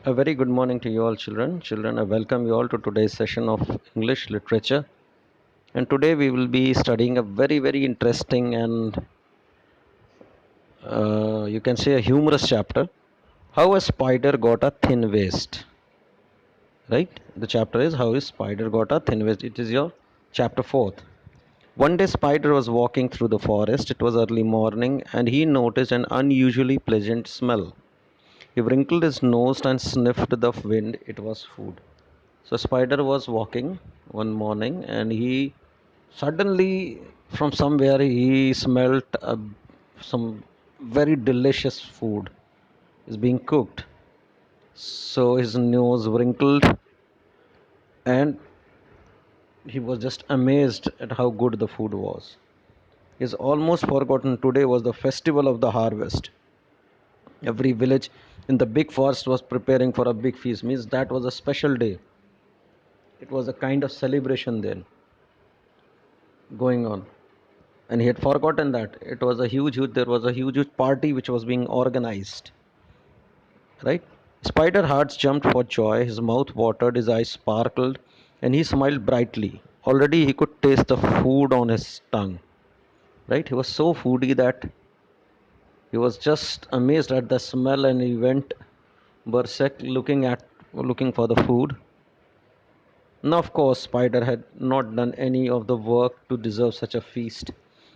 A very good morning to you all, children. Children, I welcome you all to today's session of English literature. And today we will be studying a very interesting and you can say a humorous chapter. How a spider got a thin waist. Right? The chapter is How a spider got a thin waist. It is your chapter 4th. One day, Spider was walking through the forest. It was early morning, and he noticed an unusually pleasant smell. He wrinkled his nose and sniffed the wind. It was food. So Spider was walking one morning and he suddenly from somewhere he smelt some very delicious food is being cooked. So his nose wrinkled and he was just amazed at how good the food was. He's almost forgotten today was the festival of the harvest. Every village in the big forest was preparing for a big feast. Means that was a special day. It was a kind of celebration then going on. And he had forgotten that it was a there was a huge party which was being organized, right? Spider hearts jumped for joy, his mouth watered, his eyes sparkled, and he smiled brightly. Already he could taste the food on his tongue, right? He was so foodie that he was just amazed at the smell, and he went berserk looking for the food. Now, of course, Spider had not done any of the work to deserve such a feast,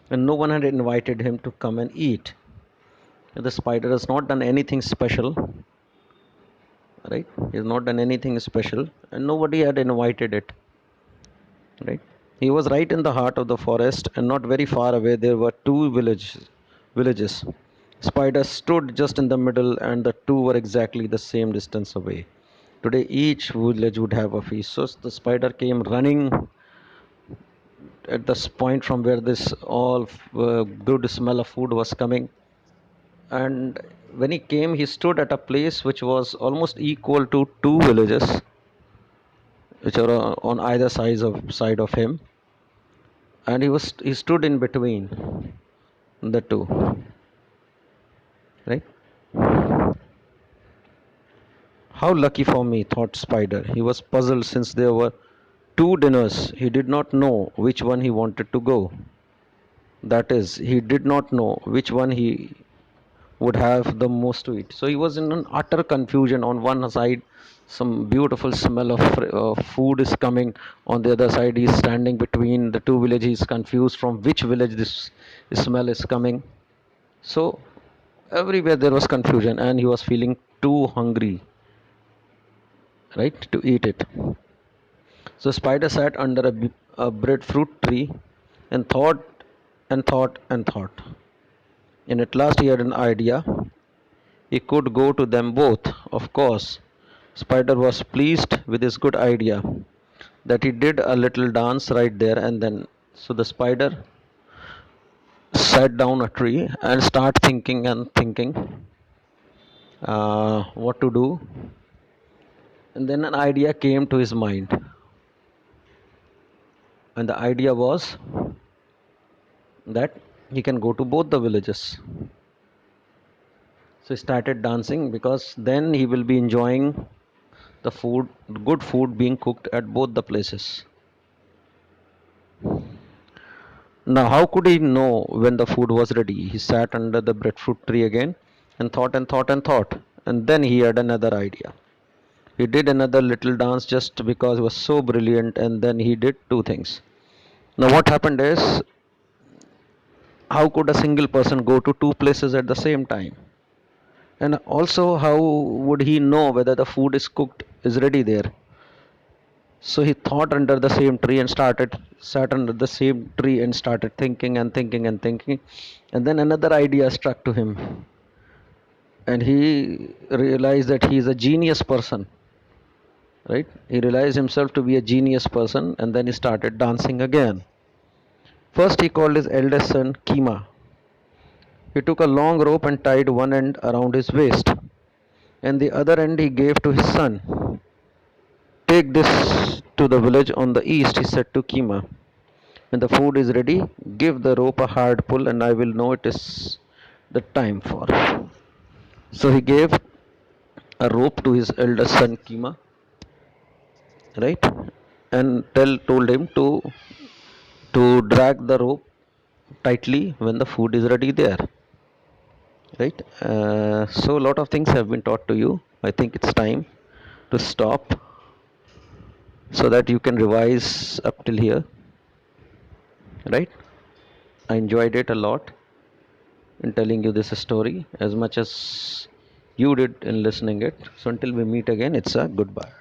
and no one had invited him to come and eat. The spider has not done anything special, right? He has not done anything special, and nobody had invited it, right? He was right in the heart of the forest, and not very far away there were two villages. Spider stood just in the middle, and the two were exactly the same distance away. Today, each village would have a feast. So the spider came running at this point from where this all good smell of food was coming, and when he came he stood at a place which was almost equal to two villages which are on either side of him, and he stood in between the two, right? How lucky for me, thought Spider. He was puzzled since there were two dinners. He did not know which one he wanted to go. That is, he did not know which one he would have the most to eat. So he was in an utter confusion. On one side, some beautiful smell of food is coming. On the other side, he's standing between the two villages. He's confused from which village this smell is coming. So everywhere there was confusion, and he was feeling too hungry, right, to eat it. So Spider sat under a breadfruit tree and thought and thought and thought. And at last he had an idea. He could go to them both, of course. Spider was pleased with his good idea that he did a little dance right there and then. So the spider sat down a tree and started thinking and thinking what to do. And then an idea came to his mind. And the idea was that he can go to both the villages. So he started dancing because then he will be enjoying the food, good food being cooked at both the places. Now, how could he know when the food was ready? He sat under the breadfruit tree again and thought and thought and thought. And then he had another idea. He did another little dance just because he was so brilliant, and then he did two things. Now, what happened is, how could a single person go to two places at the same time? And also, how would he know whether the food is cooked, is ready there? So he thought under the same tree and sat under the same tree and started thinking and thinking and thinking. And then another idea struck to him. And he realized that he is a genius person, right? He realized himself to be a genius person, and then he started dancing again. First, he called his eldest son Kima. He took a long rope and tied one end around his waist, and the other end he gave to his son. Take this to the village on the east, he said to Kima. When the food is ready, give the rope a hard pull, and I will know it is the time for. So he gave a rope to his eldest son Kima, right? And told him to drag the rope tightly when the food is ready there, right? So a lot of things have been taught to you. I think it's time to stop so that you can revise up till here, right? I enjoyed it a lot in telling you this story as much as you did in listening it. So until we meet again, it's a goodbye.